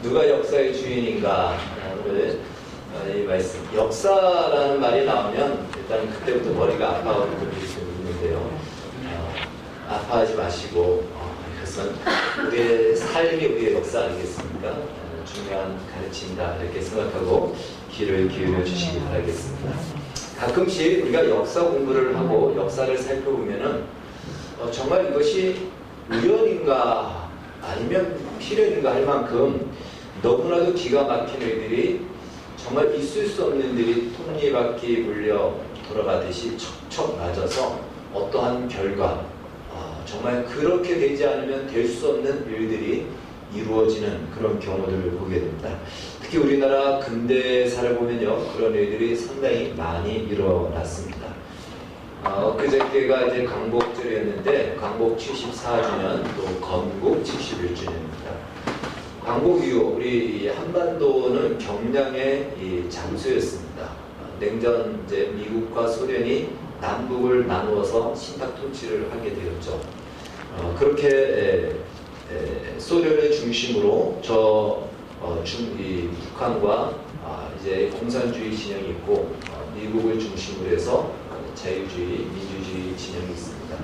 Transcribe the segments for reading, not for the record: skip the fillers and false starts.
누가 역사의 주인인가? 오늘 이 말씀. 역사라는 말이 나오면 일단 그때부터 머리가 아파오는 분들이 좀 있는데요. 아파하지 마시고 이것은 우리의 삶이 우리의 역사 아니겠습니까? 중요한 가르침이다 이렇게 생각하고 귀를 기울여 주시기 바라겠습니다. 가끔씩 우리가 역사 공부를 하고 역사를 살펴보면은 정말 이것이 우연인가 아니면 필연인가 할 만큼 너무나도 기가 막힌 일들이 정말 있을 수 없는 일이 톱니바퀴 물려 돌아가듯이 척척 맞아서 어떠한 결과 정말 그렇게 되지 않으면 될 수 없는 일들이 이루어지는 그런 경우들을 보게 됩니다. 특히 우리나라 근대사를 보면요, 그런 일들이 상당히 많이 일어났습니다. 그저께가 이제 광복절이었는데 광복 74주년 또 건국 71주년입니다. 광복 이후 우리 한반도는 경량의 이 장소였습니다. 냉전 이제 미국과 소련이 남북을 나누어서 신탁 통치를 하게 되었죠. 그렇게 소련을 중심으로 북한과 이제 공산주의 진영이 있고 미국을 중심으로 해서 자유주의, 민주주의 진영이 있습니다.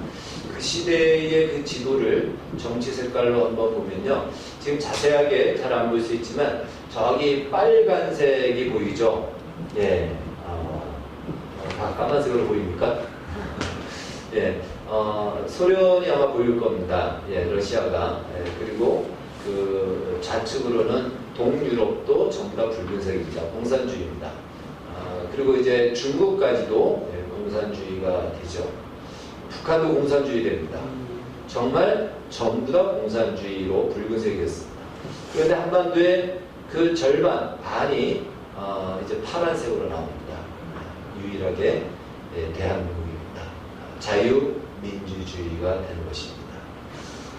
그 시대의 그 지도를 정치 색깔로 한번 보면요. 지금 자세하게 잘 안 볼 수 있지만 저기 빨간색이 보이죠? 예, 다 까만색으로 보입니까? 예, 소련이 아마 보일 겁니다. 예, 러시아가. 예, 그리고 그 좌측으로는 동유럽도 전부 다 붉은색입니다. 공산주의입니다. 그리고 이제 중국까지도 공산주의가 되죠. 북한도 공산주의 됩니다. 정말 전부 다 공산주의로 붉은색이었습니다. 그런데 한반도의 그 절반, 반이 이제 파란색으로 나옵니다. 유일하게 대한민국입니다. 자유민주주의가 되는 것입니다.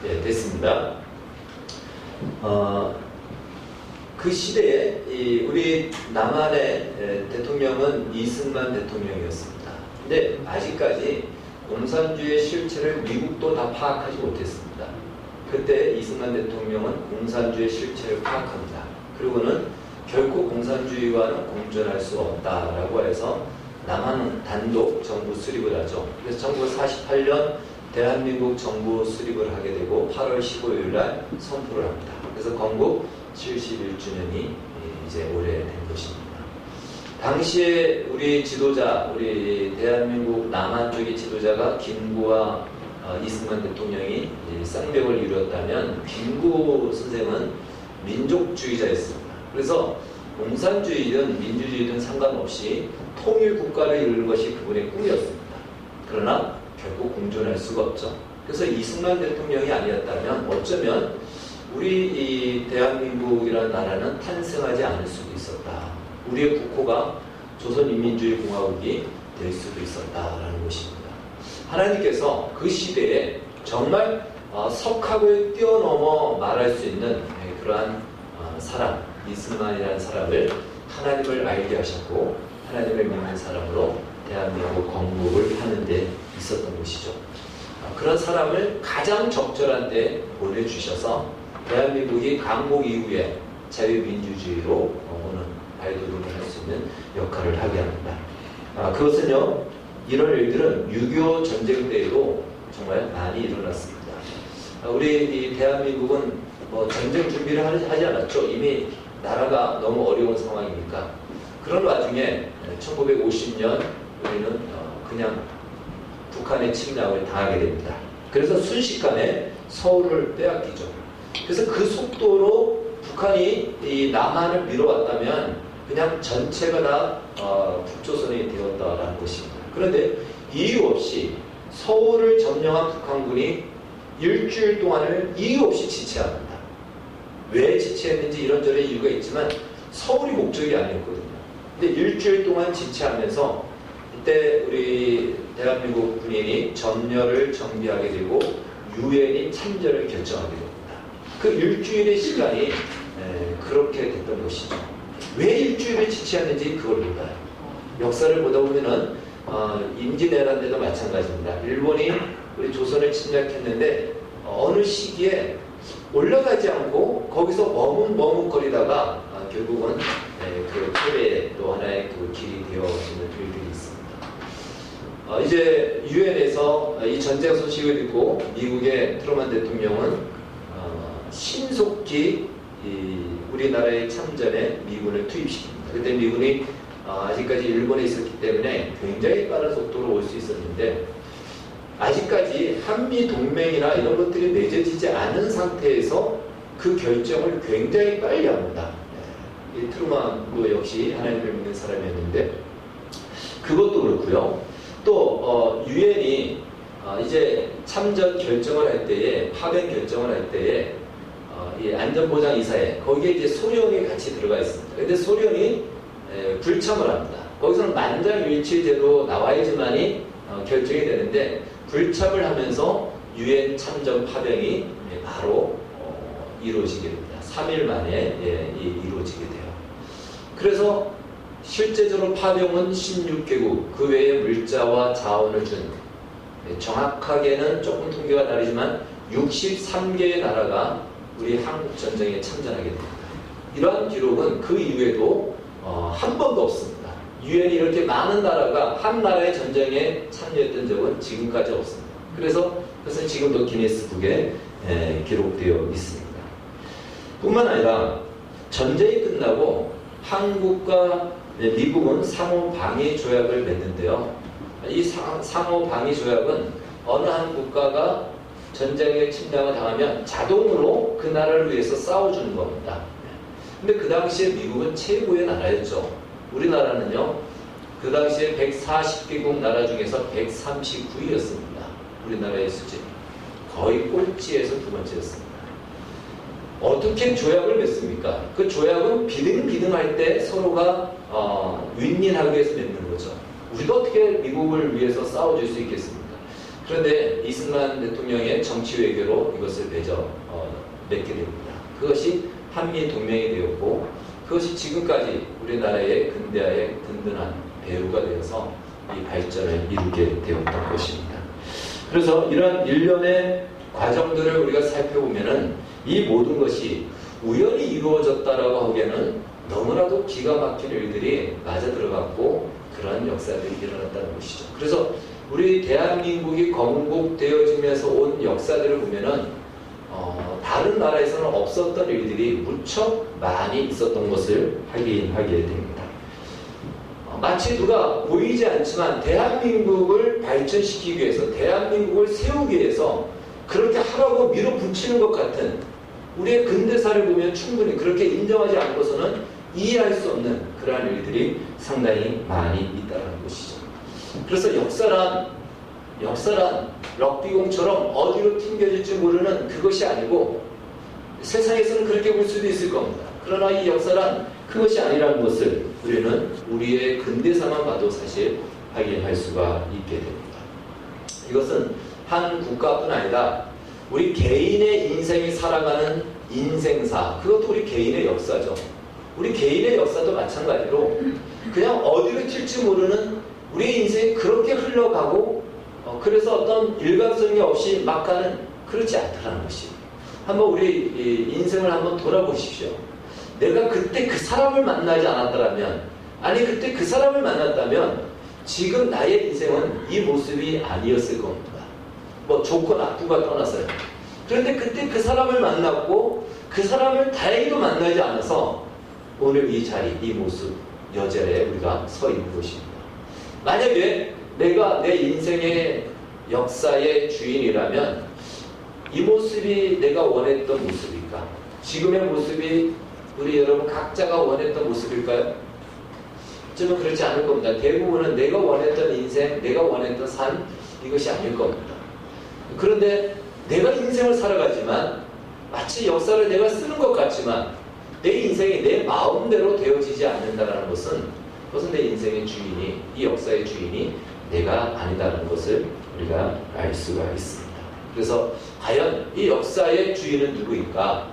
네, 됐습니다. 그 시대에 우리 남한의 대통령은 이승만 대통령이었습니다. 근데 아직까지 공산주의의 실체를 미국도 다 파악하지 못했습니다. 그때 이승만 대통령은 공산주의의 실체를 파악합니다. 그리고는 결코 공산주의와는 공존할 수 없다라고 해서 남한은 단독 정부 수립을 하죠. 그래서 1948년 대한민국 정부 수립을 하게 되고 8월 15일 날 선포를 합니다. 그래서 건국 71주년이 이제 올해 된 것입니다. 당시에 우리 지도자, 우리 대한민국 남한 쪽의 지도자가 김구와 이승만 대통령이 쌍벽을 이루었다면 김구 선생은 민족주의자였습니다. 그래서 공산주의든 민주주의든 상관없이 통일국가를 이루는 것이 그분의 꿈이었습니다. 그러나 결국 공존할 수가 없죠. 그래서 이승만 대통령이 아니었다면 어쩌면 우리 이 대한민국이라는 나라는 탄생하지 않을 수도 있었다. 우리의 국호가 조선인민주의공화국이 될 수도 있었다라는 것입니다. 하나님께서 그 시대에 정말 석학을 뛰어넘어 말할 수 있는 그러한 사람, 이승만이라는 사람을 하나님을 알게 하셨고 하나님을 믿는 사람으로 대한민국 건국을 하는 데 있었던 것이죠. 그런 사람을 가장 적절한 때 보내주셔서 대한민국이 강복 이후에 자유민주주의로 오는 발돋움을 할 수 있는 역할을 하게 합니다. 그것은요, 이런 일들은 6.25 전쟁 때에도 정말 많이 일어났습니다. 우리 이 대한민국은 뭐 전쟁 준비를 하지 않았죠. 이미 나라가 너무 어려운 상황이니까. 그런 와중에 1950년 우리는 그냥 북한의 침략을 당하게 됩니다. 그래서 순식간에 서울을 빼앗기죠. 그래서 그 속도로 북한이 이 남한을 밀어왔다면 그냥 전체가 다 북조선이 되었다라는 것입니다. 그런데 이유 없이 서울을 점령한 북한군이 일주일 동안을 이유 없이 지체합니다. 왜 지체했는지 이런저런 이유가 있지만 서울이 목적이 아니었거든요. 근데 일주일 동안 지체하면서 이때 우리 대한민국 군인이 점령을 정비하게 되고 유엔이 참전을 결정하게 됩니다. 그 일주일의 시간이 그렇게 됐던 것이죠. 왜 일주일을 지체했는지 그걸 몰라요. 역사를 보다 보면은 임진왜란 때도 마찬가지입니다. 일본이 우리 조선을 침략했는데 어느 시기에 올라가지 않고 거기서 머뭇거리다가 결국은 그 패배의 또 하나의 그 길이 되어지는 일들이 있습니다. 이제 유엔에서 이 전쟁 소식을 듣고 미국의 트루먼 대통령은 신속히 우리나라의 참전에 미군을 투입시킵니다. 그때 미군이 아직까지 일본에 있었기 때문에 굉장히 빠른 속도로 올 수 있었는데 아직까지 한미 동맹이나 이런 것들이 맺어지지 않은 상태에서 그 결정을 굉장히 빨리 합니다. 이 트루먼도 역시 하나님을 믿는 사람이었는데 그것도 그렇고요. 또 유엔이 이제 참전 결정을 할 때에 파병 결정을 할 때에 이 안전보장이사회 거기에 이제 소련이 같이 들어가 있습니다. 근데 소련이 불참을 합니다. 거기서는 만장일치제로 나와야지만이 결정이 되는데 불참을 하면서 유엔 참전 파병이 바로 이루어지게 됩니다. 3일 만에 이루어지게 돼요. 그래서 실제적으로 파병은 16개국 그 외에 물자와 자원을 준 정확하게는 조금 통계가 다르지만 63개의 나라가 우리 한국 전쟁에 참전하게 됩니다. 이러한 기록은 그 이후에도 한 번도 없습니다. 유엔이 이렇게 많은 나라가 한 나라의 전쟁에 참여했던 적은 지금까지 없습니다. 그래서 지금도 기네스북에 기록되어 있습니다. 뿐만 아니라 전쟁이 끝나고 한국과 미국은 상호 방위 조약을 맺는데요. 이 상호 방위 조약은 어느 한 국가가 전쟁에 침략을 당하면 자동으로 그 나라를 위해서 싸워주는 겁니다. 근데 그 당시에 미국은 최고의 나라였죠. 우리나라는요, 그 당시에 140개국 나라 중에서 139위였습니다. 우리나라의 수준이. 거의 꼴찌에서 두 번째였습니다. 어떻게 조약을 맺습니까? 그 조약은 비등비등할 때 서로가 윈윈하기 위해서 맺는 거죠. 우리가 어떻게 미국을 위해서 싸워줄 수 있겠습니까? 그런데 이승만 대통령의 정치 외교로 이것을 맺게 됩니다. 그것이 한미 동맹이 되었고 그것이 지금까지 우리나라의 근대화의 든든한 배후가 되어서 이 발전을 이루게 되었던 것입니다. 그래서 이런 일련의 과정들을 우리가 살펴보면은 이 모든 것이 우연히 이루어졌다라고 하기에는 너무나도 기가 막힌 일들이 맞아 들어갔고 그런 역사들이 일어났다는 것이죠. 그래서 우리 대한민국이 건국되어지면서 온 역사들을 보면은 다른 나라에서는 없었던 일들이 무척 많이 있었던 것을 확인하게 됩니다. 마치 누가 보이지 않지만 대한민국을 발전시키기 위해서 대한민국을 세우기 위해서 그렇게 하라고 밀어붙이는 것 같은 우리의 근대사를 보면 충분히 그렇게 인정하지 않고서는 이해할 수 없는 그러한 일들이 상당히 많이 있다는 것이죠. 그래서 역사란 럭비공처럼 어디로 튕겨질지 모르는 그것이 아니고 세상에서는 그렇게 볼 수도 있을 겁니다. 그러나 이 역사란 그것이 아니라는 것을 우리는 우리의 근대사만 봐도 사실 확인할 수가 있게 됩니다. 이것은 한 국가뿐 아니라 우리 개인의 인생이 살아가는 인생사, 그것도 우리 개인의 역사죠. 우리 개인의 역사도 마찬가지로 그냥 어디로 튈지 모르는 우리의 인생이 그렇게 흘러가고 그래서 어떤 일관성이 없이 막 가는 그렇지 않다는 것이에요. 한번 우리 인생을 한번 돌아보십시오. 내가 그때 그 사람을 만나지 않았더라면, 아니 그때 그 사람을 만났다면 지금 나의 인생은 이 모습이 아니었을 겁니다. 뭐 좋고 나쁘가 떠나서요. 그런데 그때 그 사람을 만났고 그 사람을 다행히도 만나지 않아서 오늘 이 자리, 이 모습, 여자리에 우리가 서 있는 것입니다. 만약에 내가 내 인생의 역사의 주인이라면 이 모습이 내가 원했던 모습일까? 지금의 모습이 우리 여러분 각자가 원했던 모습일까요? 저는 그렇지 않을 겁니다. 대부분은 내가 원했던 인생, 내가 원했던 삶, 이것이 아닐 겁니다. 그런데 내가 인생을 살아가지만 마치 역사를 내가 쓰는 것 같지만 내 인생이 내 마음대로 되어지지 않는다는 것은 그것은 내 인생의 주인이, 이 역사의 주인이 내가 아니다라는 것을 우리가 알 수가 있습니다. 그래서 과연 이 역사의 주인은 누구일까?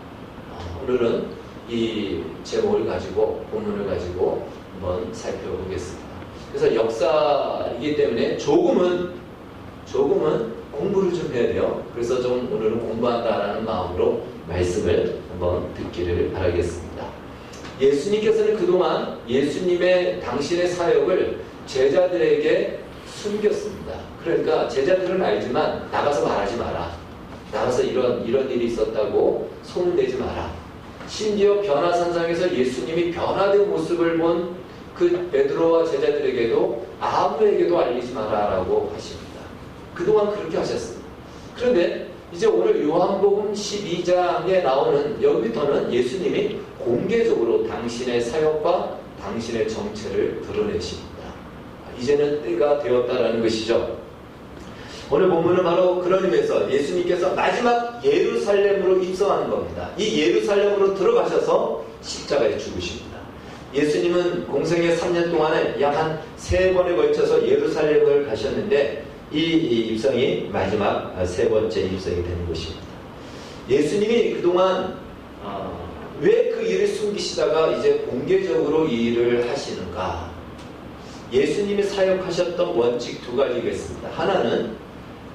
오늘은 이 제목을 가지고 본문을 가지고 한번 살펴보겠습니다. 그래서 역사이기 때문에 조금은 공부를 좀 해야 돼요. 그래서 좀 오늘은 공부한다라는 마음으로 말씀을 한번 듣기를 바라겠습니다. 예수님께서는 그동안 예수님의 당신의 사역을 제자들에게 숨겼습니다. 그러니까 제자들은 알지만 나가서 말하지 마라. 나가서 이런 일이 있었다고 소문내지 마라. 심지어 변화산상에서 예수님이 변화된 모습을 본 그 베드로와 제자들에게도 아무에게도 알리지 마라라고 하십니다. 그동안 그렇게 하셨습니다. 그런데 이제 오늘 요한복음 12장에 나오는 여기부터는 예수님이 공개적으로 당신의 사역과 당신의 정체를 드러내십니다. 이제는 때가 되었다라는 것이죠. 오늘 본문은 바로 그런 의미에서 예수님께서 마지막 예루살렘으로 입성하는 겁니다. 이 예루살렘으로 들어가셔서 십자가에 죽으십니다. 예수님은 공생의 3년 동안에 약 한 3번에 걸쳐서 예루살렘을 가셨는데 이 입성이 마지막 3번째 입성이 되는 것입니다. 예수님이 그동안 왜 그 일을 숨기시다가 이제 공개적으로 이 일을 하시는가? 예수님이 사역하셨던 원칙 2가지가 있습니다. 하나는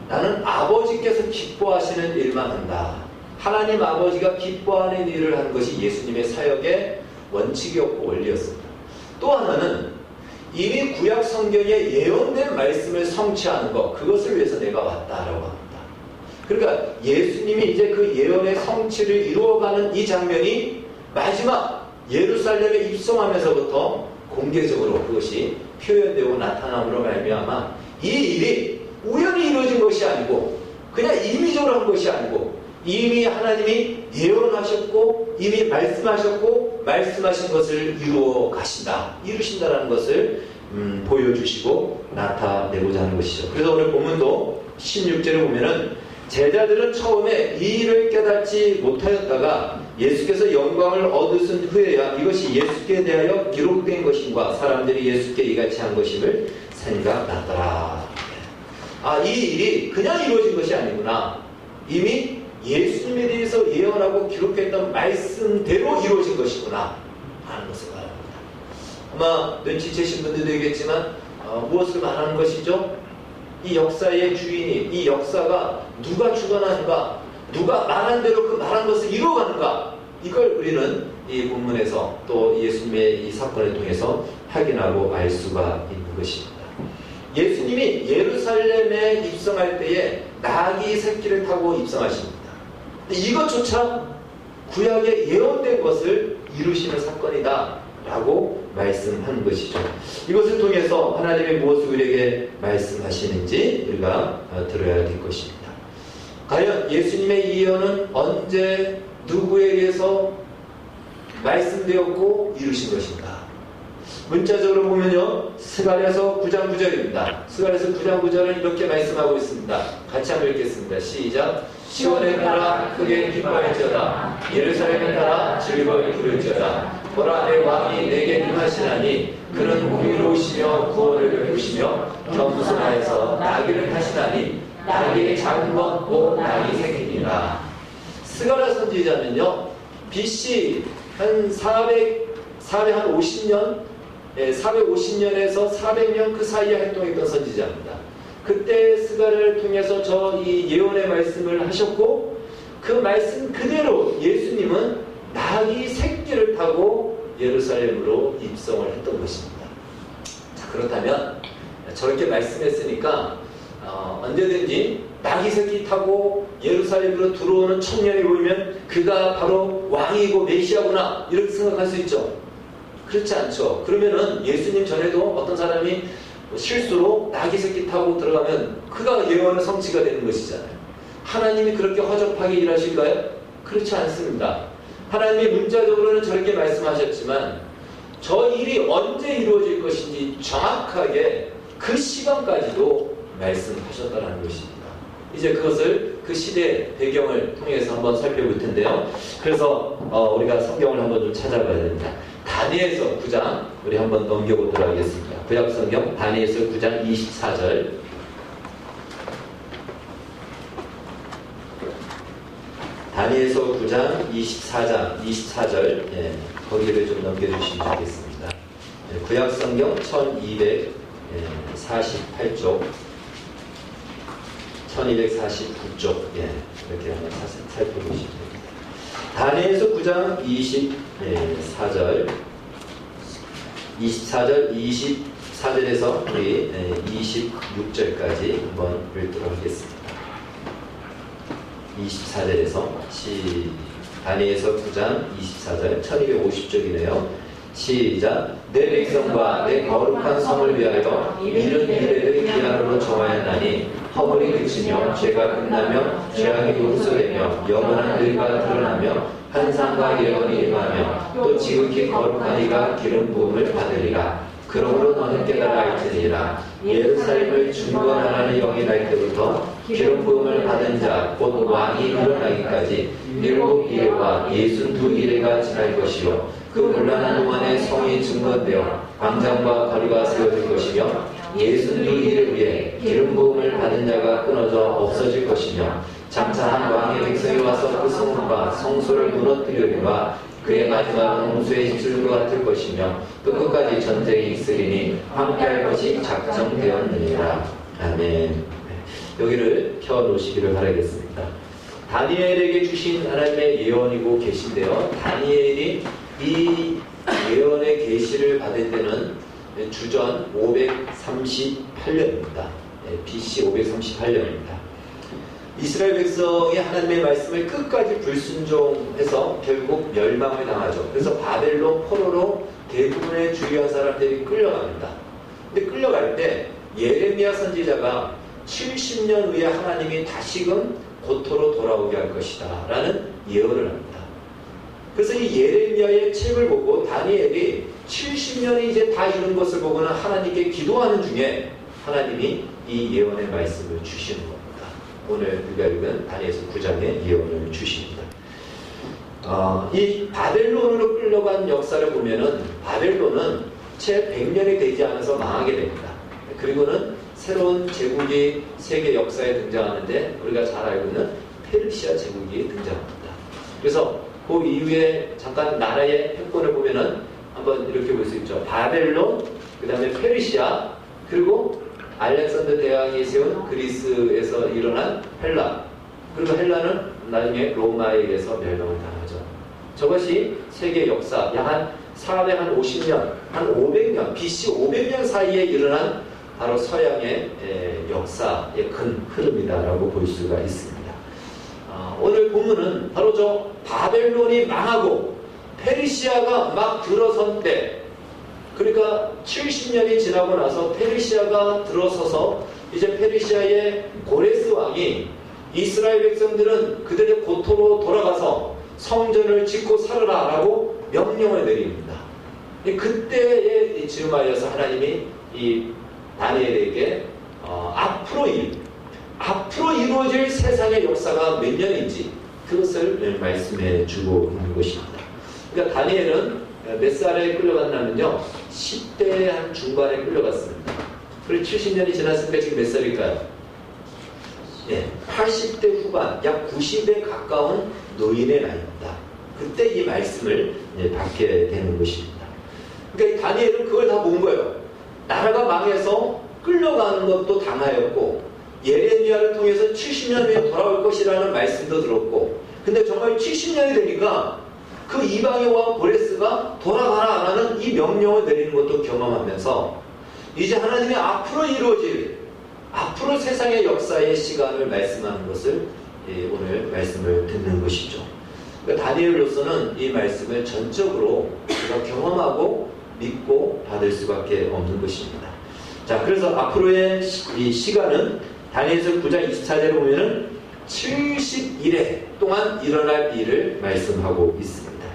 나는 아버지께서 기뻐하시는 일만 한다. 하나님 아버지가 기뻐하는 일을 하는 것이 예수님의 사역의 원칙이었고 원리였습니다. 또 하나는 이미 구약 성경에 예언된 말씀을 성취하는 것, 그것을 위해서 내가 왔다라고 합니다. 그러니까 예수님이 이제 그 예언의 성취를 이루어가는 이 장면이 마지막 예루살렘에 입성하면서부터 공개적으로 그것이 표현되고 나타남으로 말미암아 이 일이 우연히 이루어진 것이 아니고 그냥 임의적으로 한 것이 아니고 이미 하나님이 예언하셨고 이미 말씀하셨고 말씀하신 것을 이루어 가신다, 이루신다라는 것을 보여주시고 나타내고자 하는 것이죠. 그래서 오늘 본문도 16절에 보면은 제자들은 처음에 이 일을 깨닫지 못하였다가 예수께서 영광을 얻으신 후에야 이것이 예수께 대하여 기록된 것인가 사람들이 예수께 이같이 한 것임을 생각났더라. 이 일이 그냥 이루어진 것이 아니구나. 이미 예수님에 대해서 예언하고 기록했던 말씀대로 이루어진 것이구나 하는 것을 말합니다. 아마 눈치채신 분들도 있겠지만 무엇을 말하는 것이죠? 이 역사의 주인이, 이 역사가 누가 주관하는가, 누가 말한 대로 그 말한 것을 이루어가는가, 이걸 우리는 이 본문에서 또 예수님의 이 사건을 통해서 확인하고 알 수가 있는 것입니다. 예수님이 예루살렘에 입성할 때에 나귀 새끼를 타고 입성하십니다. 이것조차 구약에 예언된 것을 이루시는 사건이다 라고 말씀하는 것이죠. 이것을 통해서 하나님이 무엇을 우리에게 말씀하시는지 우리가 들어야 될 것입니다. 과연 예수님의 이 예언은 언제 누구에 의해서 말씀되었고 이루신 것인가? 문자적으로 보면요, 스가랴서 9장 9절입니다. 스가랴서 9장 9절은 이렇게 말씀하고 있습니다. 같이 한번 읽겠습니다. 시작. 시온에 따라 크게 기뻐할지어다. 예루살렘에 따라 즐거이 부를지어다. 보라, 내 왕이 내게 임하시나니 그는 공의로우시며 구원을 베푸시며 겸손하여서 나귀를 타시나니 나귀의 작은 것 곧 나귀 새끼니라. 스가랴 선지자는요, BC 한 450년에서 400년 그 사이에 활동했던 선지자입니다. 그때 스가랴를 통해서 이 예언의 말씀을 하셨고 그 말씀 그대로 예수님은 나귀 새끼를 타고 예루살렘으로 입성을 했던 것입니다. 자, 그렇다면 저렇게 말씀했으니까 언제든지 나귀 새끼 타고 예루살렘으로 들어오는 청년이 보이면 그가 바로 왕이고 메시아구나 이렇게 생각할 수 있죠. 그렇지 않죠. 그러면은 예수님 전에도 어떤 사람이 실수로 나귀 새끼 타고 들어가면 그가 예언의 성취가 되는 것이잖아요. 하나님이 그렇게 허접하게 일하실까요? 그렇지 않습니다. 하나님이 문자적으로는 저렇게 말씀하셨지만 저 일이 언제 이루어질 것인지 정확하게 그 시간까지도 말씀하셨다는 것입니다. 이제 그것을 그 시대 배경을 통해서 한번 살펴볼 텐데요. 그래서 우리가 성경을 한번 좀 찾아봐야 됩니다. 다니엘서 9장 우리 한번 넘겨보도록 하겠습니다. 구약성경 다니엘서 9장 24절. 다니엘서 9장 24절 거기를 좀 넘겨주시면 좋겠습니다. 구약성경 1248쪽 1249쪽 이렇게 한번 살펴보시면 됩니다. 다니엘서 9장 24절 24절에서 우리 26절까지 한번 읽도록 하겠습니다. 24절에서 다니엘서 9장 24절 1250쪽이네요. 시작. 내 백성과 내 거룩한 성을 위하여 이른 이래를 기한으로 정하였나니 허물이 그치며 죄가 끝나며 죄악이 용서되며 영원한 의가 드러나며 환상과 예언이 임하며 또 지극히 거룩한 이가 기름 부음을 받으리라. 그러므로 너는 깨달아 알지니라. 예루살렘을 중건하라는 영이 날 때부터 기름 부음을 받은 자 곧 왕이 일어나기까지 7일과 62일가 지날 것이요 그 곤란한 동안에 성이 증건되어 광장과 거리가 세워질 것이며 62일을 위해 기름 부음을 받은 자가 끊어져 없어질 것이며 장차 한 왕의 백성이 와서 그 성과 성소를 무너뜨리리와 그의 마지막은 홍수의 입술과 같을 것이며 또 끝까지 전쟁이 있으리니 함께할 것이 작정되었느니라. 아멘. 여기를 펴놓으시기를 바라겠습니다. 다니엘에게 주신 하나님의 예언이고 계신데요. 다니엘이 이 예언의 계시를 받을 때는 주전 538년입니다. BC 538년입니다. 이스라엘 백성이 하나님의 말씀을 끝까지 불순종해서 결국 멸망을 당하죠. 그래서 바벨론 포로로 대부분의 주요한 사람들이 끌려갑니다. 근데 끌려갈 때 예레미야 선지자가 70년 후에 하나님이 다시금 고토로 돌아오게 할 것이다 라는 예언을 합니다. 그래서 이 예레미야의 책을 보고 다니엘이 70년이 이제 다 이룬 것을 보고는 하나님께 기도하는 중에 하나님이 이 예언의 말씀을 주시는 겁니다. 오늘 우리가 읽은 다니엘서 9장의 예언을 주십니다. 이 바벨론으로 끌려간 역사를 보면은 바벨론은 채 100년이 되지 않아서 망하게 됩니다. 그리고는 새로운 제국이 세계 역사에 등장하는데 우리가 잘 알고 있는 페르시아 제국이 등장합니다. 그래서 그 이후에 잠깐 나라의 패권을 보면은 한번 이렇게 볼 수 있죠. 바벨론, 그 다음에 페르시아, 그리고 알렉산더 대왕이 세운 그리스에서 일어난 헬라, 그리고 헬라는 나중에 로마에 의해서 멸망을 당하죠. 저것이 세계 역사 약 한 450년, 한 500년, BC 500년 사이에 일어난 바로 서양의 역사의 큰 흐름이다라고 볼 수가 있습니다. 오늘 본문은 바로 저 바벨론이 망하고 페르시아가 막 들어선 때, 그러니까 70년이 지나고 나서 페르시아가 들어서서 이제 페르시아의 고레스 왕이 이스라엘 백성들은 그들의 고토로 돌아가서 성전을 짓고 살아라 라고 명령을 내립니다. 그때에 즈음하여서 하나님이 이 다니엘에게 앞으로 이루어질 세상의 역사가 몇 년인지 그것을 말씀해 주고 있는 것입니다. 그러니까 다니엘은 몇 살에 끌려갔냐면요, 10대 한 중반에 끌려갔습니다. 그리고 70년이 지났으니까 지금 몇 살일까요? 80대 후반, 약 90에 가까운 노인의 나이입니다. 그때 이 말씀을 받게 되는 것입니다. 그러니까 이 다니엘은 그걸 다 본 거예요. 나라가 망해서 끌려가는 것도 당하였고, 예레미야를 통해서 70년 후에 돌아올 것이라는 말씀도 들었고, 근데 정말 70년이 되니까 그 이방의 왕 고레스가 돌아가라라는 이 명령을 내리는 것도 경험하면서 이제 하나님의 앞으로 이루어질, 앞으로 세상의 역사의 시간을 말씀하는 것을 오늘 말씀을 듣는 것이죠. 그러니까 다니엘로서는 이 말씀을 전적으로 우리가 경험하고 믿고 받을 수밖에 없는 것입니다. 자, 그래서 앞으로의 이 시간은 다니엘서 9장 24절에 보면은 70일에 동안 일어날 일을 말씀하고 있습니다.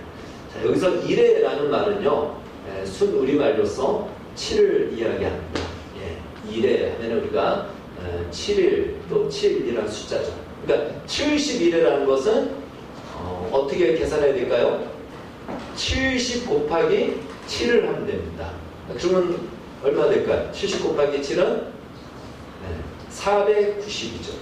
자, 여기서 일에라는 말은요, 순 우리말로서 7을 이야기합니다. 일에 하면 우리가 7일 또 7이라는 숫자죠. 그러니까 70일이라는 것은 어떻게 계산해야 될까요? 70 곱하기 7을 하면 됩니다. 그러면 얼마 될까요? 70 곱하기 7은 490이죠.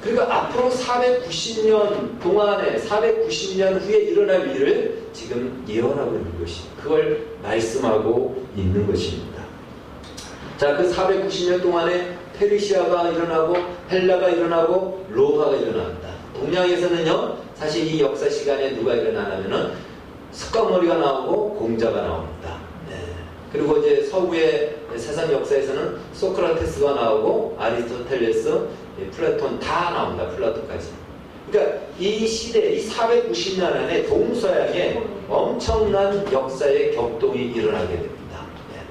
그러니까 앞으로 490년 동안에 490년 후에 일어날 일을 지금 예언하고 있는 것입니다. 그걸 말씀하고 있는 것입니다. 자, 그 490년 동안에 페르시아가 일어나고 헬라가 일어나고 로마가 일어납니다. 동양에서는요, 사실 이 역사 시간에 누가 일어나냐면은 석가모니가 나오고 공자가 나옵니다. 네. 그리고 이제 서구의 세상 역사에서는 소크라테스가 나오고 아리스토텔레스, 플라톤 다 나옵니다. 플라톤까지. 그러니까 이 시대, 이 490년 안에 동서양에 엄청난 역사의 격동이 일어나게 됩니다. 네.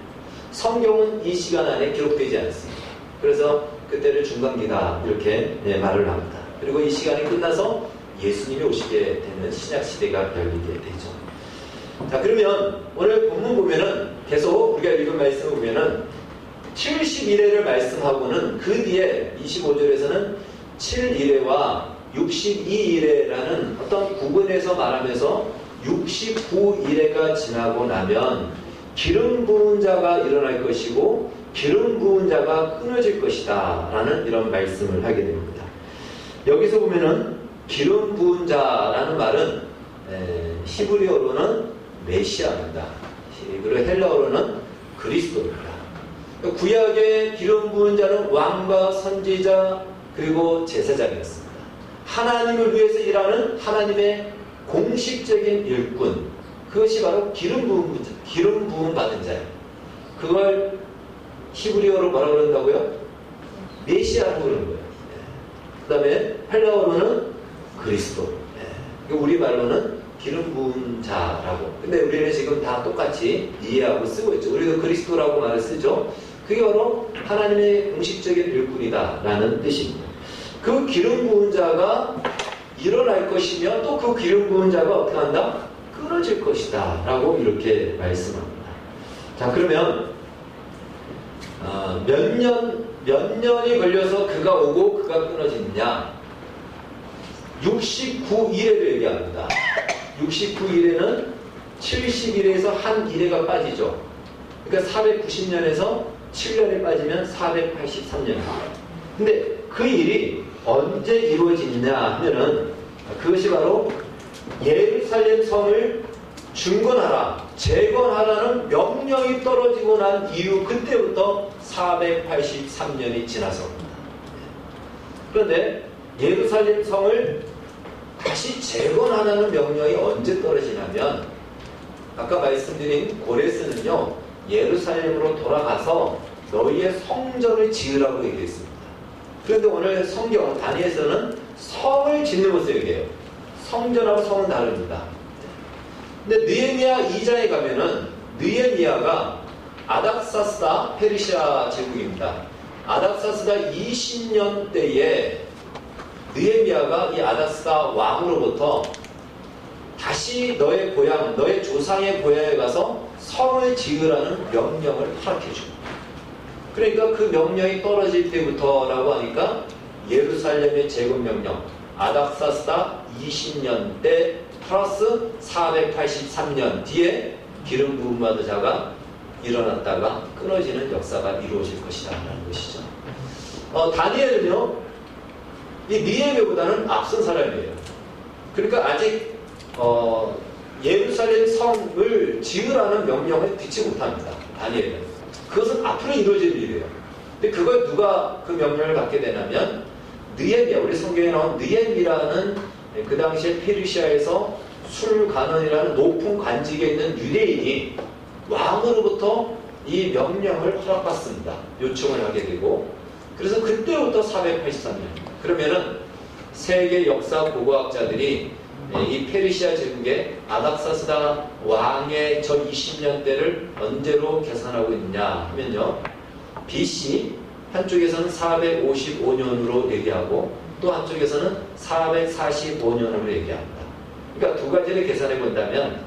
성경은 이 시간 안에 기록되지 않습니다. 그래서 그때를 중간기다 이렇게 말을 합니다. 그리고 이 시간이 끝나서 예수님이 오시게 되는 신약시대가 열리게 되죠. 자, 그러면 오늘 본문 보면은 계속 우리가 읽은 말씀을 보면은 71회를 말씀하고는 그 뒤에 25절에서는 7일회와 62일회라는 어떤 구분에서 말하면서 69일회가 지나고 나면 기름 부은 자가 일어날 것이고 기름 부은 자가 끊어질 것이다 라는 이런 말씀을 하게 됩니다. 여기서 보면은 기름 부은 자라는 말은 히브리어로는 메시아입니다. 그리고 헬라어로는 그리스도입니다. 구약의 기름 부은 자는 왕과 선지자 그리고 제사장이었습니다. 하나님을 위해서 일하는 하나님의 공식적인 일꾼, 그것이 바로 기름 부음 받은 자예요. 그걸 히브리어로 뭐라고 그런다고요? 메시아라고 그러는 거예요. 그 다음에 헬라어로는 그리스도. 우리말로는 기름 부은 자라고. 근데 우리는 지금 다 똑같이 이해하고 쓰고 있죠. 우리도 그리스도라고 말을 쓰죠. 그게 바로 하나님의 공식적인 일꾼이다 라는 뜻입니다. 그 기름 부은 자가 일어날 것이며 또 그 기름 부은 자가 어떻게 한다? 끊어질 것이다 라고 이렇게 말씀합니다. 자, 그러면 몇 년이 걸려서 그가 오고 그가 끊어지느냐? 69일에도 얘기합니다. 69일에는 70일에서 한 1회가 빠지죠. 그러니까 490년에서 7년에 빠지면 483년입니다. 근데 그 일이 언제 이루어지느냐 하면은 그것이 바로 예루살렘 성을 중건하라, 재건하라는 명령이 떨어지고 난 이후 그때부터 483년이 지나서입니다. 그런데 예루살렘 성을 다시 재건하라는 명령이 언제 떨어지냐면 아까 말씀드린 고레스는요 예루살렘으로 돌아가서 너희의 성전을 지으라고 얘기했습니다. 그런데 오늘 성경 다니엘서는 성을 짓는 것을 얘기해요. 성전하고 성은 다릅니다. 근데 느헤미야 2장에 가면은 느헤미야가 아닥사스다 페르시아 제국입니다. 아닥사스다 20년 때에 느헤미야가 이 아닥사스다 왕으로부터 다시 너의 고향, 너의 조상의 고향에 가서 성을 지으라는 명령을 허락해 줍니다. 그러니까 그 명령이 떨어질 때부터라고 하니까 예루살렘의 재건명령 아닥사스다 20년 때 플러스 483년 뒤에 기름 부음 받은 자가 일어났다가 끊어지는 역사가 이루어질 것이다 라는 것이죠. 다니엘은요 이 느헤미야보다는 앞선 사람이에요. 그러니까 아직 예루살렘 성을 지으라는 명령을 듣지 못합니다. 다니엘은. 그것은 앞으로 이루어질 일이에요. 근데 그걸 누가 그 명령을 받게 되냐면 느헤미야, 우리 성경에 나온 느헤미야라는 그 당시에 페르시아에서 술관원이라는 높은 관직에 있는 유대인이 왕으로부터 이 명령을 허락받습니다. 요청을 하게 되고 그래서 그때부터 483년. 그러면은 세계 역사 고고학자들이 이 페르시아 제국의 아닥사스다 왕의 저 20년대를 언제로 계산하고 있느냐 하면요 BC 한쪽에서는 455년으로 얘기하고 또 한쪽에서는 445년으로 얘기합니다. 그러니까 두 가지를 계산해 본다면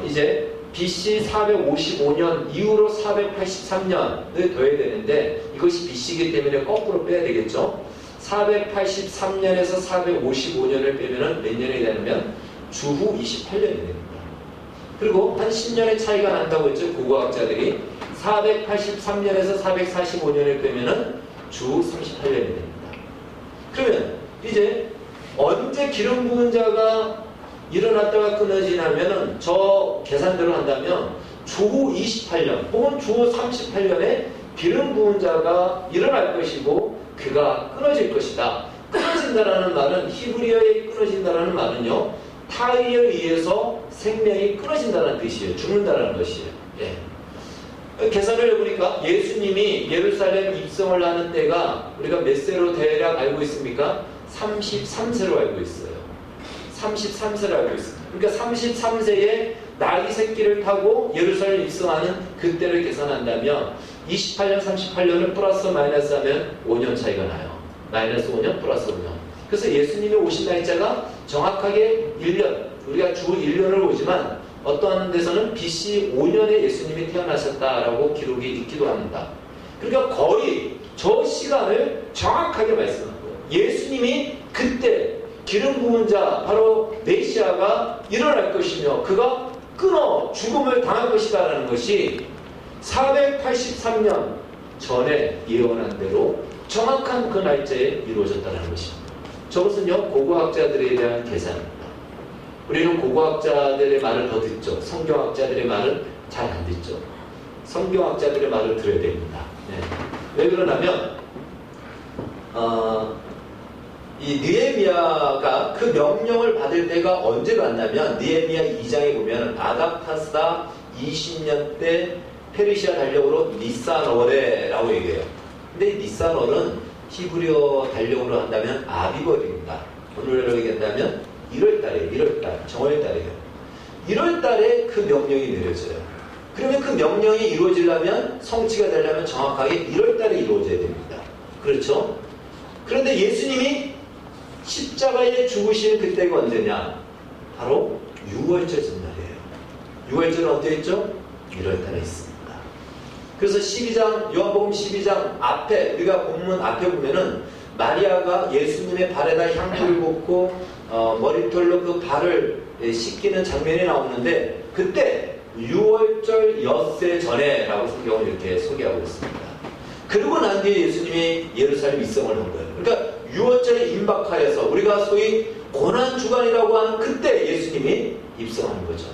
이제 BC 455년 이후로 483년을 더해야 되는데 이것이 BC이기 때문에 거꾸로 빼야 되겠죠. 483년에서 455년을 빼면 몇 년이 되냐면 주후 28년이 됩니다. 그리고 한 10년의 차이가 난다고 했죠. 고고학자들이 483년에서 445년을 빼면 주후 38년이 됩니다. 그러면 이제 언제 기름 부은 자가 일어났다가 끊어지냐면은 저 계산대로 한다면 주후 28년 혹은 주후 38년에 기름 부은 자가 일어날 것이고 그가 끊어질 것이다. 끊어진다라는 말은, 히브리어에 끊어진다라는 말은요, 타의에 의해서 생명이 끊어진다는 뜻이에요. 죽는다라는 것이에요. 예. 계산을 해보니까 예수님이 예루살렘 입성을 하는 때가 우리가 몇 세로 대략 알고 있습니까? 33세로 알고 있어요. 33세로 알고 있습니다. 그러니까 33세에 나귀 새끼를 타고 예루살렘 입성하는 그때를 계산한다면 28년, 38년을 플러스 마이너스 하면 5년 차이가 나요. 마이너스 5년, 플러스 5년. 그래서 예수님이 오신 날짜가 정확하게 1년, 우리가 주 1년을 보지만 어떠한 데서는 BC 5년에 예수님이 태어나셨다라고 기록이 있기도 합니다. 그러니까 거의 저 시간을 정확하게 말씀한 거예요. 예수님이 그때 기름 부은 자 바로 메시아가 일어날 것이며 그가 끊어 죽음을 당할 것이다라는 것이 483년 전에 예언한 대로 정확한 그 날짜에 이루어졌다는 것입니다. 저것은요, 고고학자들에 대한 계산입니다. 우리는 고고학자들의 말을 더 듣죠. 성경학자들의 말은 잘 안 듣죠. 성경학자들의 말을 들어야 됩니다. 네. 왜 그러냐면 이 느헤미야가 그 명령을 받을 때가 언제 갔냐면 느헤미야 2장에 보면 아닥타스다 20년 때 페르시아 달력으로 니산월에라고 얘기해요. 근데 이 니산월은 히브리어 달력으로 한다면 아비벌입니다. 오늘로 얘기한다면 1월달, 정월달이에요. 1월달에 그 명령이 내려져요. 그러면 그 명령이 이루어지려면, 성취가 되려면 정확하게 1월달에 이루어져야 됩니다. 그렇죠? 그런데 예수님이 십자가에 죽으신 그때가 언제냐? 바로 6월절 전날이에요. 6월절은 어디에 있죠? 1월달에 있습니다. 그래서 12장, 요한복음 12장 앞에, 우리가 본문 앞에 보면은 마리아가 예수님의 발에다 향기를 붓고 머리털로 그 발을 씻기는 장면이 나오는데 그때 6월절 엿새 전에 라고 성경을 이렇게 소개하고 있습니다. 그러고 난 뒤에 예수님이 예루살렘 입성을 한 거예요. 그러니까 6월절에 임박하여서 우리가 소위 고난주간이라고 하는 그때 예수님이 입성하는 거죠.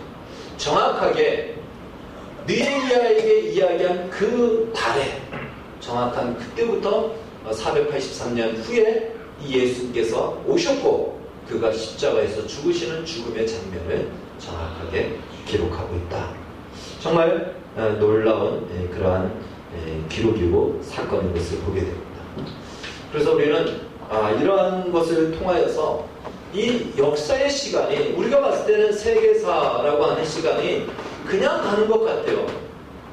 정확하게 느헤미야에게 이야기한 그 달에 정확한 그때부터 483년 후에 이 예수께서 오셨고 그가 십자가에서 죽으시는 죽음의 장면을 정확하게 기록하고 있다. 정말 놀라운 그러한 기록이고 사건인 것을 보게 됩니다. 그래서 우리는 이러한 것을 통하여서 이 역사의 시간이 우리가 봤을 때는 세계사라고 하는 시간이 그냥 가는 것 같아요.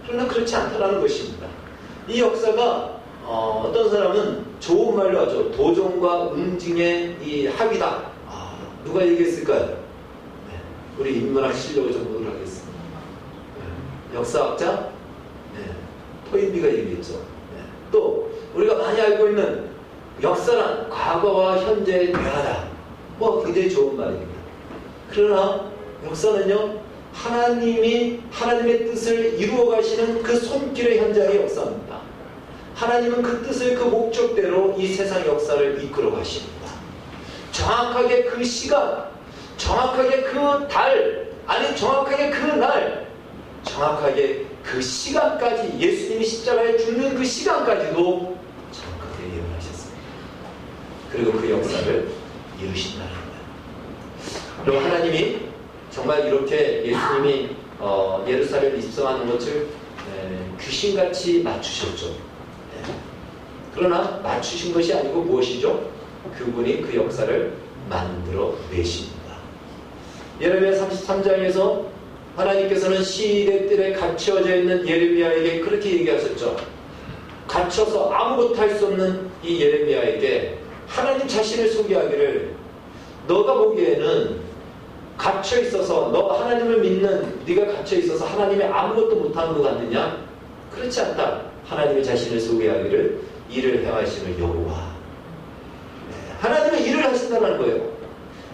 그러나 그렇지 않다는 것입니다. 이 역사가 어떤 사람은 좋은 말로 하죠. 도전과 응징의 이 합이다. 누가 얘기했을까요? 네, 우리 인문학 실력을 좀 보도록 하겠습니다. 네, 역사학자 토인비가 얘기했죠. 네, 또 우리가 많이 알고 있는 역사란 과거와 현재의 대화다. 굉장히 좋은 말입니다. 그러나 역사는요, 하나님의 뜻을 이루어 가시는 그 손길의 현장의 역사입니다. 하나님은 그 뜻을 그 목적대로 이 세상 역사를 이끌어 가십니다. 정확하게 그 시간, 정확하게 그 달, 아니 정확하게 그 날, 정확하게 그 시간까지, 예수님이 십자가에 죽는 그 시간까지도 정확하게 예언하셨습니다. 그리고 그 역사를 이루신다는 거예요. 그리고 하나님이 정말 이렇게 예수님이 예루살렘 입성하는 것을 귀신같이 맞추셨죠. 그러나 맞추신 것이 아니고 무엇이죠? 그분이 그 역사를 만들어 내십니다. 예레미야 33장에서 하나님께서는 시대 뜰에 갇혀져 있는 예레미야에게 그렇게 얘기하셨죠. 갇혀서 아무것도 할 수 없는 이 예레미야에게 하나님 자신을 소개하기를, 너가 보기에는 갇혀 있어서, 너 하나님을 믿는 네가 갇혀 있어서 하나님이 아무것도 못하는 것 같느냐? 그렇지 않다. 하나님의 자신을 소개하기를 일을 행하시는 여호와. 하나님은 일을 하신다는 거예요.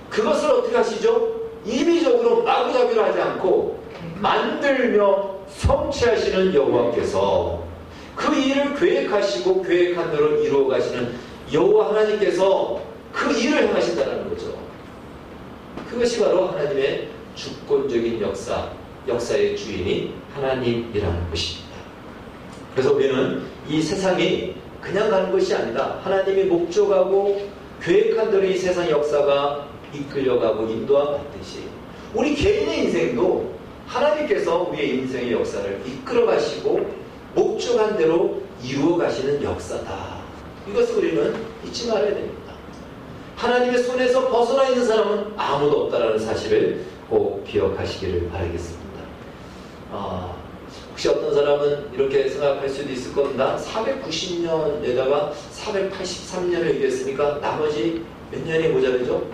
그것을 어떻게 하시죠? 임의적으로 마구잡이로 하지 않고 만들며 성취하시는 여호와께서, 그 일을 계획하시고 계획한 대로 이루어 가시는 여호와 하나님께서 그 일을 행하신다는 거죠. 그것이 바로 하나님의 주권적인 역사의 주인이 하나님이라는 것입니다. 그래서 우리는 이 세상이 그냥 가는 것이 아니다. 하나님이 목적하고 계획한 대로 이 세상 역사가 이끌려가고 인도함 받듯이 우리 개인의 인생도 하나님께서 우리의 인생의 역사를 이끌어 가시고 목적한 대로 이루어 가시는 역사다. 이것을 우리는 잊지 말아야 됩니다. 하나님의 손에서 벗어나 있는 사람은 아무도 없다라는 사실을 꼭 기억하시기를 바라겠습니다. 혹시 어떤 사람은 이렇게 생각할 수도 있을 겁니다. 490년에다가 483년을 얘기했으니까 나머지 몇 년이 모자르죠?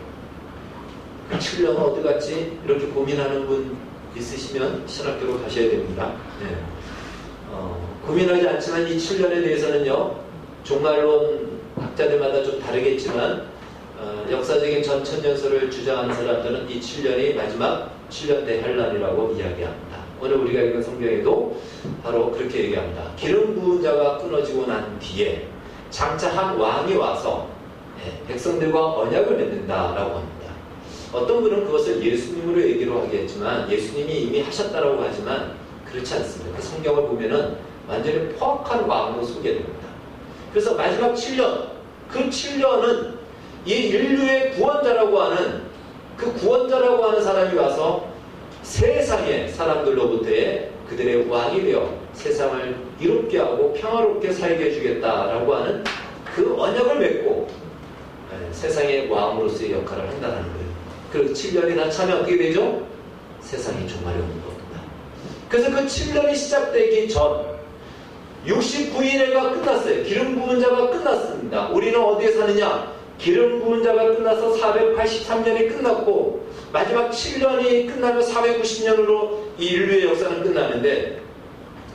7년은 어디 갔지? 이렇게 고민하는 분 있으시면 신학교로 가셔야 됩니다. 네. 고민하지 않지만 이 7년에 대해서는요, 종말론 학자들마다 좀 다르겠지만 역사적인 전천년설을 주장하는 사람들은 이 7년이 마지막 7년 대환란이라고 이야기합니다. 오늘 우리가 읽은 성경에도 바로 그렇게 얘기합니다. 기름 부은 자가 끊어지고 난 뒤에 장차 한 왕이 와서 백성들과 언약을 맺는다라고 합니다. 어떤 분은 그것을 예수님으로 얘기로 하겠지만 예수님이 이미 하셨다라고 하지만 그렇지 않습니다. 그 성경을 보면은 완전히 포악한 왕으로 소개됩니다. 그래서 마지막 7년, 그 7년은 이 인류의 구원자라고 하는 그 구원자라고 하는 사람이 와서 세상의 사람들로부터의 그들의 왕이 되어 세상을 이롭게 하고 평화롭게 살게 해주겠다라고 하는 그 언약을 맺고 세상의 왕으로서의 역할을 한다는 거예요. 그리고 7년이 다 차면 어떻게 되죠? 세상이 종말이 오는 겁니다. 그래서 그 7년이 시작되기 전 69일회가 끝났어요. 기름 부은 자가 끝났습니다. 우리는 어디에 사느냐? 기름 부은 자가 끝나서 483년이 끝났고 마지막 7년이 끝나면 490년으로 이 인류의 역사는 끝나는데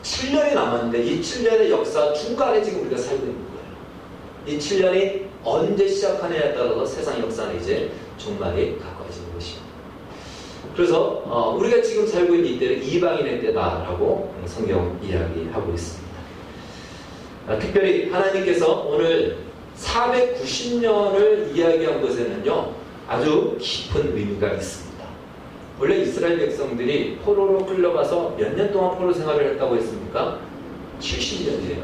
7년이 남았는데 이 7년의 역사 중간에 지금 우리가 살고 있는 거예요. 이 7년이 언제 시작하느냐에 따라서 세상 역사는 이제 종말이 가까워지는 것입니다. 그래서 우리가 지금 살고 있는 이때는 이방인의 때다라고 성경 이야기하고 있습니다. 특별히 하나님께서 오늘 490년을 이야기한 것에는요 아주 깊은 의미가 있습니다. 원래 이스라엘 백성들이 포로로 끌려가서 몇 년 동안 포로 생활을 했다고 했습니까? 70년이에요.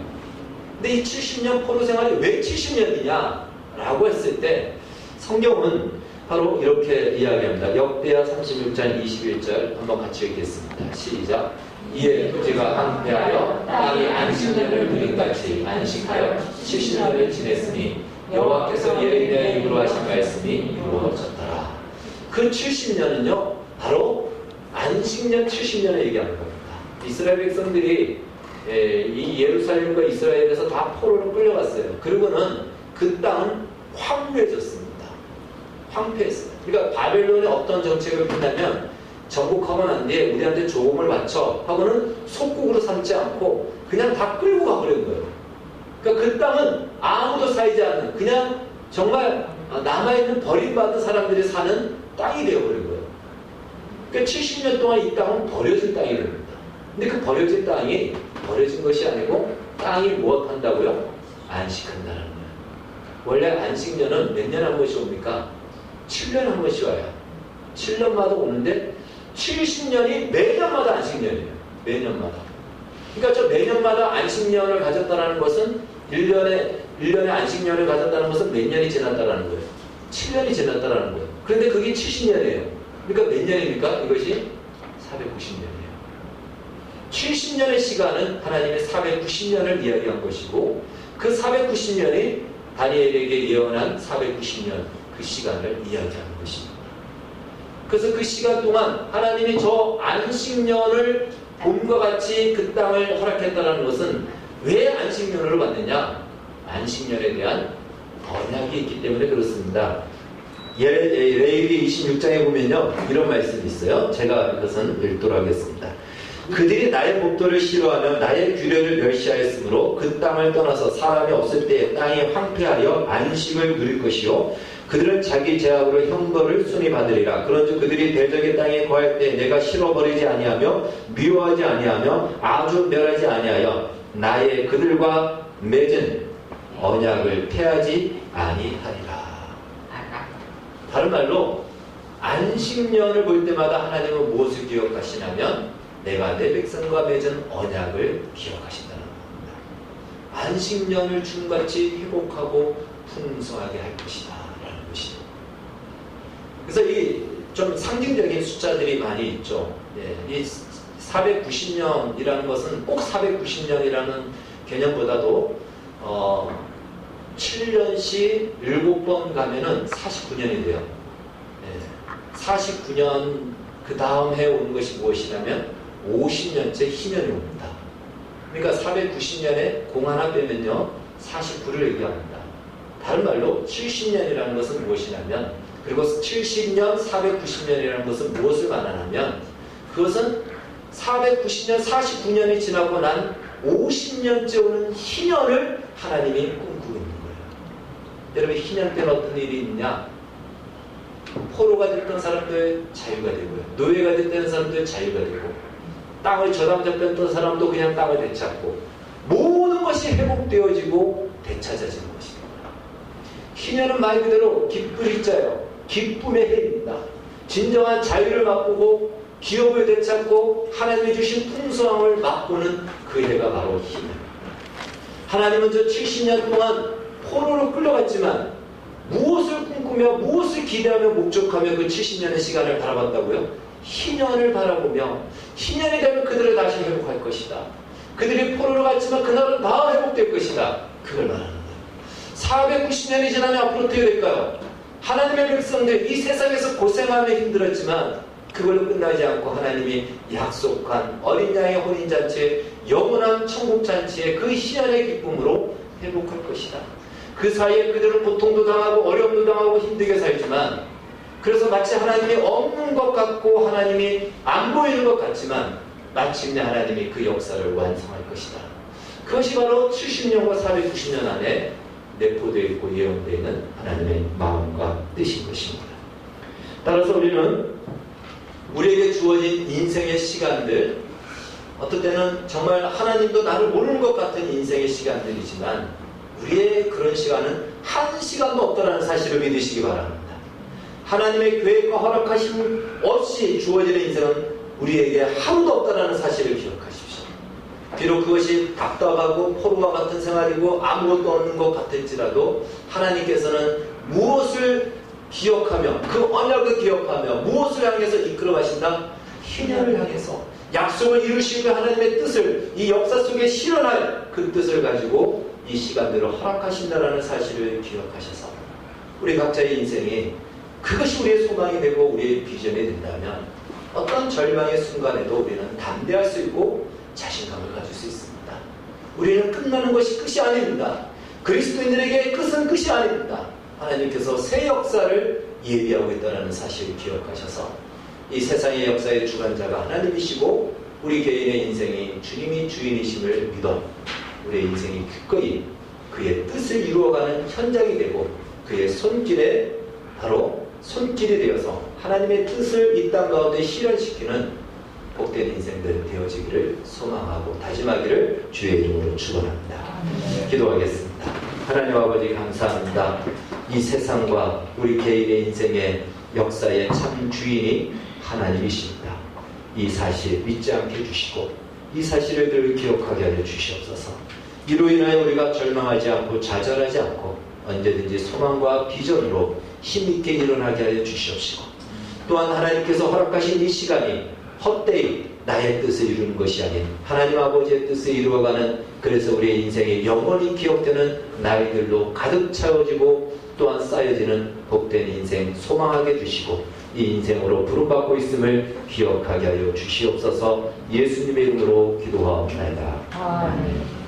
근데 이 70년 포로 생활이 왜 70년이냐 라고 했을 때 성경은 바로 이렇게 이야기합니다. 역대하 36장 21절 한번 같이 읽겠습니다. 시작. 이에 그제가 항폐하여 땅이 안식년을 누린같이 안식하여 70년을 지냈으니 여호와께서 예레미야의 입으로 하신 말씀이 이루어졌더라. 그 70년은요 바로 안식년 70년을 얘기하는 겁니다. 이스라엘 백성들이 이 예루살렘과 이스라엘에서 다 포로로 끌려갔어요. 그리고는 그 땅은 황폐해졌습니다. 황폐했어요. 그러니까 바벨론의 어떤 정책을 폈냐면 정복하고 난 뒤에 우리한테 조공을 바쳐 하고는 속국으로 삼지 않고 그냥 다 끌고 가버린 거예요. 그러니까 그 땅은 아무도 살지 않는 그냥 정말 남아있는 버림받은 사람들이 사는 땅이 되어버린 거예요. 그러니까 70년 동안 이 땅은 버려진 땅이 됩니다. 근데 그 버려진 땅이 버려진 것이 아니고 땅이 무엇한다고요? 안식한다는 거예요. 원래 안식년은 몇 년에 한 번씩 옵니까? 7년에 한 번씩 와요. 7년마다 오는데 70년이 매년마다 안식년이에요. 매년마다. 그러니까 저 매년마다 안식년을 가졌다는 것은 1년에 안식년을 가졌다는 것은 몇 년이 지났다는 거예요. 7년이 지났다는 거예요. 그런데 그게 70년이에요. 그러니까 몇 년입니까? 이것이 490년이에요. 70년의 시간은 하나님의 490년을 이야기한 것이고 그 490년이 다니엘에게 예언한 490년 그 시간을 이야기하는 것입니다. 그래서 그 시간 동안 하나님이 저 안식년을 봄과 같이 그 땅을 허락했다는 것은 왜 안식년으로 받느냐? 안식년에 대한 언약이 있기 때문에 그렇습니다. 레위기 26장에 보면요 이런 말씀이 있어요. 제가 이것은 읽도록 하겠습니다. 그들이 나의 법도를 싫어하며 나의 규례를 멸시하였으므로 그 땅을 떠나서 사람이 없을 때에 땅이 황폐하여 안식을 누릴 것이요 그들은 자기 죄악으로 형벌을 순히 받으리라. 그런즉 그들이 대적의 땅에 거할 때 내가 싫어버리지 아니하며 미워하지 아니하며 아주 멸하지 아니하여 나의 그들과 맺은 언약을 폐하지 아니하리라. 다른 말로 안식년을 볼 때마다 하나님은 무엇을 기억하시냐면 내가 내 백성과 맺은 언약을 기억하신다는 겁니다. 안식년을 춤같이 회복하고 풍성하게 할 것이다 그래서 이 좀 상징적인 숫자들이 많이 있죠. 예, 이 490년이라는 것은 꼭 490년이라는 개념보다도 7년씩 7번 가면은 49년이 돼요. 예, 49년 그 다음 해 오는 것이 무엇이냐면 50년째 희년이 옵니다. 그러니까 490년에 공 하나 빼면요 49를 얘기합니다. 다른 말로 70년이라는 것은 무엇이냐면, 그리고 70년, 490년이라는 것은 무엇을 말하냐면, 그것은 490년, 49년이 지나고 난 50년째 오는 희년을 하나님이 꿈꾸고 있는 거예요. 여러분, 희년 때는 어떤 일이 있냐? 포로가 됐던 사람들 자유가 되고요. 노예가 됐던 사람들 자유가 되고, 땅을 저당 잡혔던 사람도 그냥 땅을 되찾고, 모든 것이 회복되어지고 되찾아지는 것입니다. 희년은 말 그대로 기쁠 희자예요. 기쁨의 해입니다. 진정한 자유를 맛보고 기업을 되찾고 하나님이 주신 풍성함을 맛보는 그 해가 바로 희년입니다. 하나님은 저 70년 동안 포로로 끌려갔지만 무엇을 꿈꾸며 무엇을 기대하며 목적하며 그 70년의 시간을 바라봤다고요? 희년을 바라보며 희년이 되면 그들을 다시 회복할 것이다. 그들이 포로로 갔지만 그날은 다 회복될 것이다. 그걸 말하는 거예요. 490년이 지나면 앞으로 어떻게 될까요? 하나님의 백성들 이 세상에서 고생하며 힘들었지만 그걸로 끝나지 않고 하나님이 약속한 어린 양의 혼인잔치에 영원한 천국잔치에 그 희년의 기쁨으로 회복할 것이다. 그 사이에 그들은 고통도 당하고 어려움도 당하고 힘들게 살지만, 그래서 마치 하나님이 없는 것 같고 하나님이 안 보이는 것 같지만 마침내 하나님이 그 역사를 완성할 것이다. 그것이 바로 70년과 490년 안에 내포되어 있고 예언되어 있는 하나님의 마음과 뜻인 것입니다. 따라서 우리는 우리에게 주어진 인생의 시간들, 어떨 때는 정말 하나님도 나를 모르는 것 같은 인생의 시간들이지만 우리의 그런 시간은 한 시간도 없다는 사실을 믿으시기 바랍니다. 하나님의 계획과 허락하심 없이 주어지는 인생은 우리에게 하루도 없다는 사실을 기억하십시오. 비록 그것이 답답하고 포로와 같은 생활이고 아무것도 없는 것 같을지라도 하나님께서는 무엇을 기억하며 그 언약을 기억하며 무엇을 향해서 이끌어 가신다? 희년을 향해서 약속을 이루시고 하나님의 뜻을 이 역사 속에 실현할 그 뜻을 가지고 이 시간들을 허락하신다는 사실을 기억하셔서 우리 각자의 인생이 그것이 우리의 소망이 되고 우리의 비전이 된다면 어떤 절망의 순간에도 우리는 담대할 수 있고 자신감을 가질 수 있습니다. 우리는 끝나는 것이 끝이 아닙니다. 그리스도인들에게 끝은 끝이 아닙니다. 하나님께서 새 역사를 예비하고 있다는 사실을 기억하셔서 이 세상의 역사의 주관자가 하나님이시고 우리 개인의 인생이 주님이 주인이심을 믿어 우리의 인생이 기꺼이 그의 뜻을 이루어가는 현장이 되고 그의 손길에 바로 손길이 되어서 하나님의 뜻을 이 땅 가운데 실현시키는 복된 인생들 되어지기를 소망하고 다짐하기를 주의 이름으로 축원합니다. 기도하겠습니다. 하나님 아버지 감사합니다. 이 세상과 우리 개인의 인생의 역사의 참 주인이 하나님이십니다. 이 사실 잊지 않게 주시고 이 사실을 늘 기억하게 하여 주시옵소서. 이로 인하여 우리가 절망하지 않고 좌절하지 않고 언제든지 소망과 비전으로 힘있게 일어나게 하여 주시옵시고, 또한 하나님께서 허락하신 이 시간이 헛되이 나의 뜻을 이루는 것이 아닌 하나님 아버지의 뜻을 이루어가는, 그래서 우리의 인생이 영원히 기억되는 나이들로 가득 채워지고 또한 쌓여지는 복된 인생 소망하게 주시고 이 인생으로 부름받고 있음을 기억하게 하여 주시옵소서. 예수님의 이름으로 기도하옵나이다. 아멘.